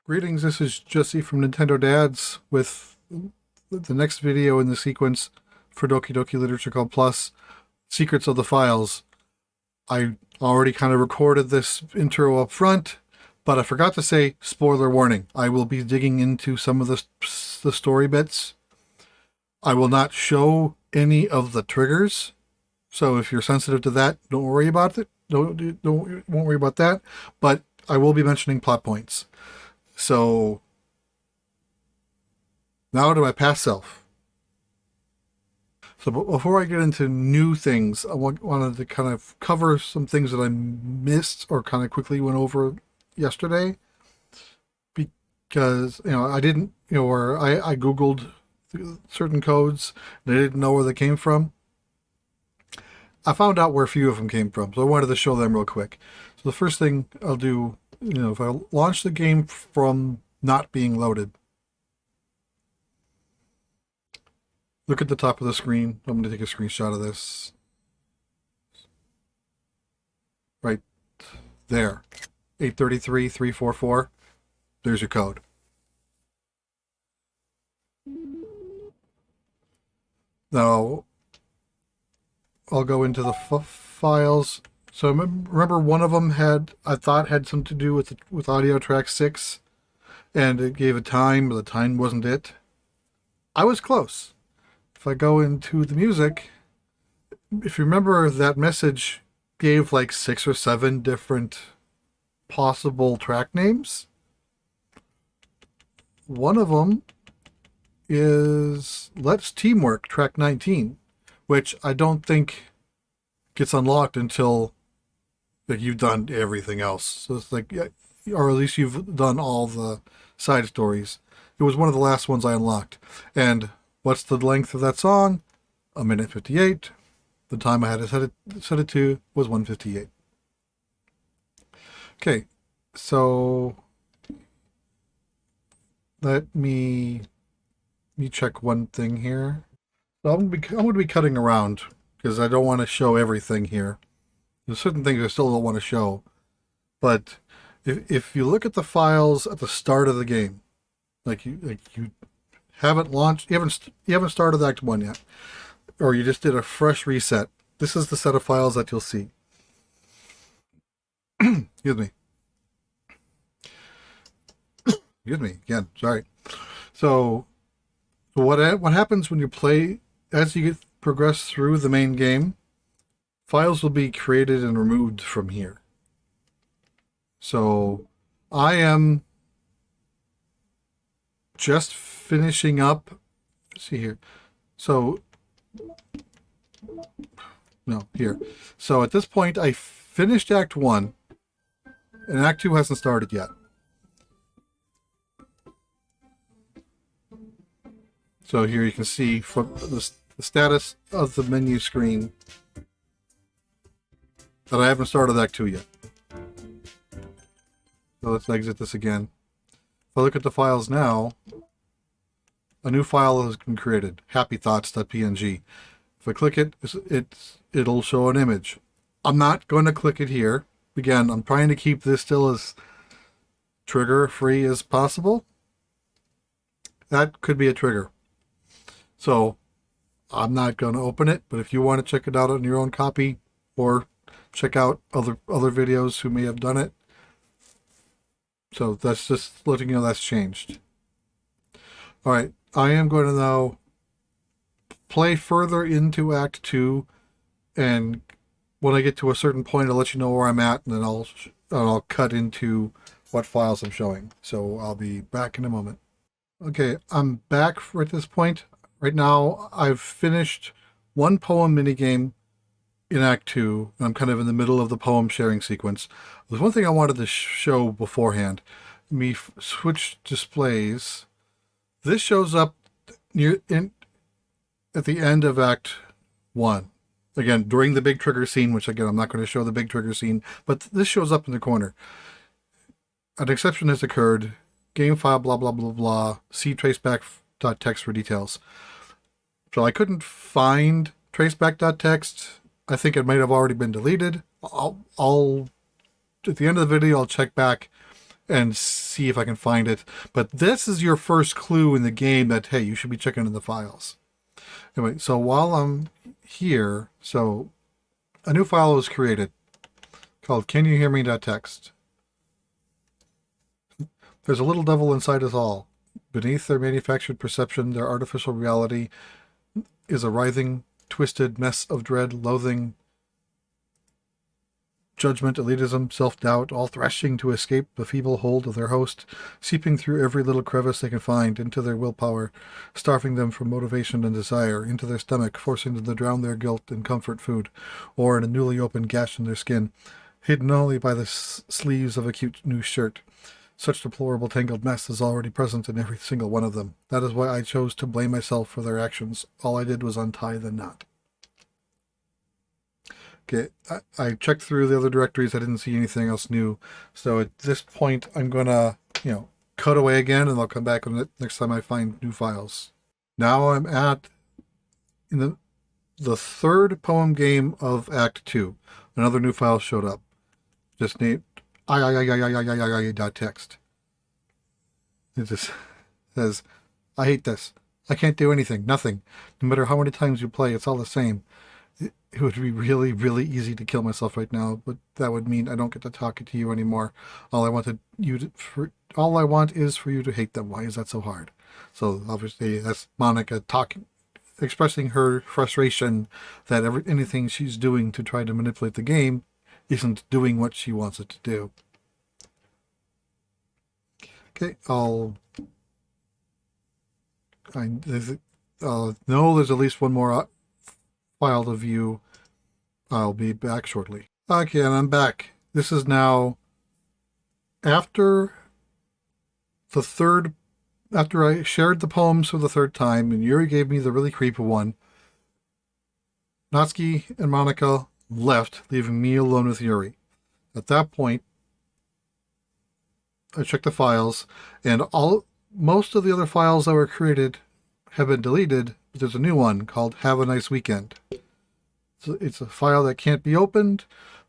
Greetings, this is Jesse from Nintendo Dads with the next video in the sequence for Doki Doki Literature called Plus, Secrets of the Files. I already kind of recorded this intro up front, but I forgot to say, spoiler warning, I will be digging into some of the story bits. I will not show any of the triggers, so if you're sensitive to that, don't worry about it. Won't worry about that, but I will be mentioning plot points. So, now to my past self. So before I get into new things, I wanted to kind of cover some things that I missed or kind of quickly went over yesterday. Because, I didn't, or I Googled certain codes and I didn't know where they came from. I found out where a few of them came from, so I wanted to show them real quick. So the first thing I'll do, if I launch the game from not being loaded, look at the top of the screen. I'm going to take a screenshot of this. Right there. 833-344. There's your code. Now, I'll go into the files. So remember one of them I thought had something to do with audio track 6, and it gave a time, but the time wasn't it. I was close. If I go into the music, if you remember, that message gave like 6 or 7 different possible track names. One of them is Let's Teamwork, track 19, which I don't think gets unlocked until you've done everything else. So it's like, or at least you've done all the side stories. It was one of the last ones I unlocked. And what's the length of that song? 1:58. The time I had to set it to was 1:58. Okay, so let me check one thing here. So I'm going to be cutting around because I don't want to show everything here. There's certain things I still don't want to show, but if you look at the files at the start of the game, like you haven't launched, you haven't started Act 1 yet, or you just did a fresh reset, this is the set of files that you'll see. Excuse me. Excuse me again. Sorry. So what happens when you play as you progress through the main game? Files will be created and removed from here. So I am just finishing up. Let's see here. So no, here. So at this point, I finished Act 1, and Act 2 hasn't started yet. So here you can see from the status of the menu screen that I haven't started Act 2 yet. So let's exit this again. If I look at the files now, a new file has been created, happythoughts.png. If I click it, it'll show an image. I'm not going to click it here. Again, I'm trying to keep this still as trigger-free as possible. That could be a trigger. So I'm not going to open it, but if you want to check it out on your own copy or check out other videos who may have done it. So that's just letting you know that's changed. All right, I am going to now play further into Act 2, and when I get to a certain point, I'll let you know where I'm at, and then I'll cut into what files I'm showing. So I'll be back in a moment. Okay, I'm back at this point. Right now, I've finished one poem minigame in Act 2, and I'm kind of in the middle of the poem sharing sequence. There's one thing I wanted to show beforehand. Let me switch displays. This shows up at the end of Act 1. Again, during the big trigger scene, which again, I'm not going to show the big trigger scene, but this shows up in the corner. An exception has occurred. Game file, blah, blah, blah, blah. See traceback.txt for details. So I couldn't find traceback.txt. I think it might have already been deleted. I'll at the end of the video, I'll check back and see if I can find it. But this is your first clue in the game that, hey, you should be checking in the files. Anyway, so while I'm here, so a new file was created called canyouhearme.txt. There's a little devil inside us all. Beneath their manufactured perception, their artificial reality is a writhing, twisted mess of dread, loathing, judgment, elitism, self-doubt, all thrashing to escape the feeble hold of their host, seeping through every little crevice they can find into their willpower, starving them from motivation and desire, into their stomach, forcing them to drown their guilt in comfort food, or in a newly opened gash in their skin, hidden only by the sleeves of a cute new shirt. Such deplorable tangled mess is already present in every single one of them. That is why I chose to blame myself for their actions. All I did was untie the knot. Okay, I checked through the other directories. I didn't see anything else new. So at this point, I'm going to, cut away again, and I'll come back on it next time I find new files. Now I'm in the third poem game of Act 2. Another new file showed up. Just named .txt. It just says, I hate this. I can't do anything. Nothing. No matter how many times you play, it's all the same. It would be really, really easy to kill myself right now, but that would mean I don't get to talk to you anymore. All I want is for you to hate them. Why is that so hard? So obviously that's Monica expressing her frustration that anything she's doing to try to manipulate the game isn't doing what she wants it to do. Okay, know there's at least one more file to view. I'll be back shortly. Okay, and I'm back. This is now after I shared the poems for the third time, and Yuri gave me the really creepy one. Natsuki and Monica left, leaving me alone with Yuri. At that point, I checked the files, and most of the other files that were created have been deleted, but there's a new one called Have a Nice Weekend. So it's a file that can't be opened,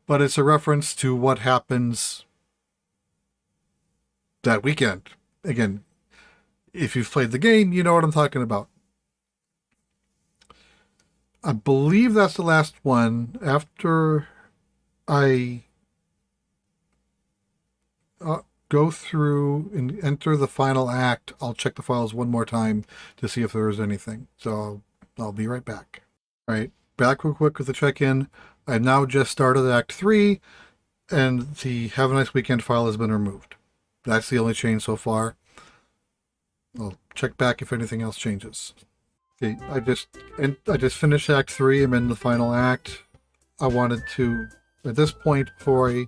but it's a reference to what happens that weekend. Again, if you've played the game, you know what I'm talking about. I believe that's the last one. After I go through and enter the final act, I'll check the files one more time to see if there is anything. So I'll be right back. All right, back real quick with the check-in. I've now just started Act 3, and the Have a Nice Weekend file has been removed. That's the only change so far. I'll check back if anything else changes. Okay, I just finished Act 3. I'm in the final act. I wanted to, at this point, before I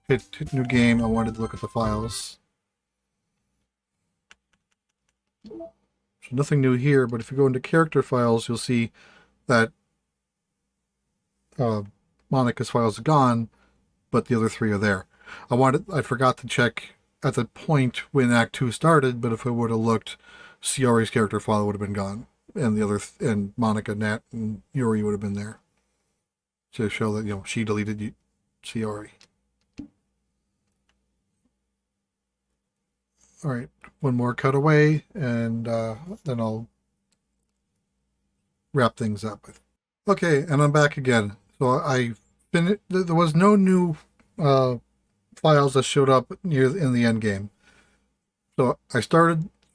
hit new game, I wanted to look at the files. So nothing new here, but if you go into character files, you'll see that Monica's files are gone, but the other three are there. I forgot to check at the point when Act 2 started, but if I would have looked, Shiori's character file would have been gone, and and Monica, Nat, and Yuri would have been there to show that she deleted Shiori. All right, one more cutaway, and then I'll wrap things up. Okay, and I'm back again. So there was no new files that showed up in the end game. So I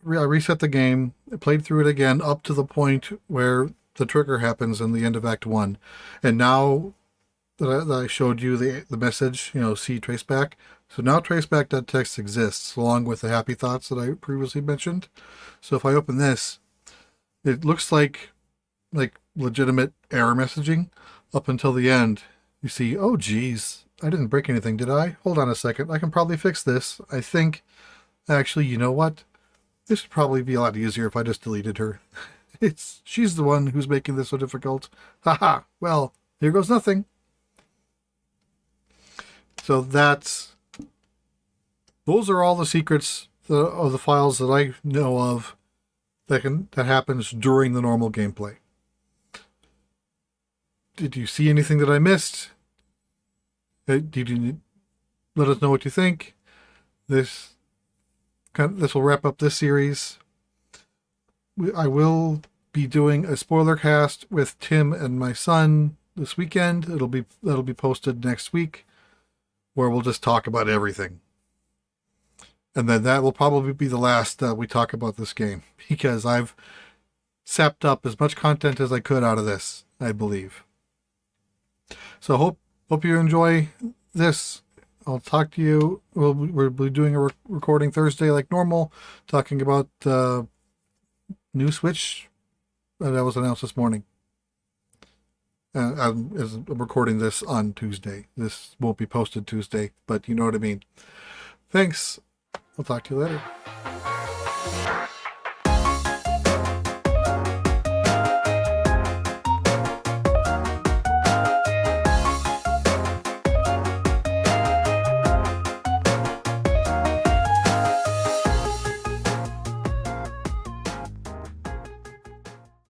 reset the game, I played through it again up to the point where the trigger happens in the end of Act 1. And now that I showed you the message, see traceback. So now traceback.txt exists along with the happy thoughts that I previously mentioned. So if I open this, it looks like legitimate error messaging up until the end. You see, oh geez, I didn't break anything, did I? Hold on a second, I can probably fix this. I think, actually, you know what? This would probably be a lot easier if I just deleted her. She's the one who's making this so difficult. Haha, well, here goes nothing. So those are all the secrets of the files that I know of that happens during the normal gameplay. Did you see anything that I missed? Did you let us know what you think? This will wrap up this series. I will be doing a spoiler cast with Tim and my son this weekend. That'll be posted next week, where we'll just talk about everything. And then that will probably be the last we talk about this game, because I've sapped up as much content as I could out of this, I believe. So hope you enjoy this. I'll talk to you. We'll be doing a recording Thursday like normal, talking about new Switch that was announced this morning. I'm recording this on Tuesday. This won't be posted Tuesday, but you know what I mean. Thanks. I'll talk to you later.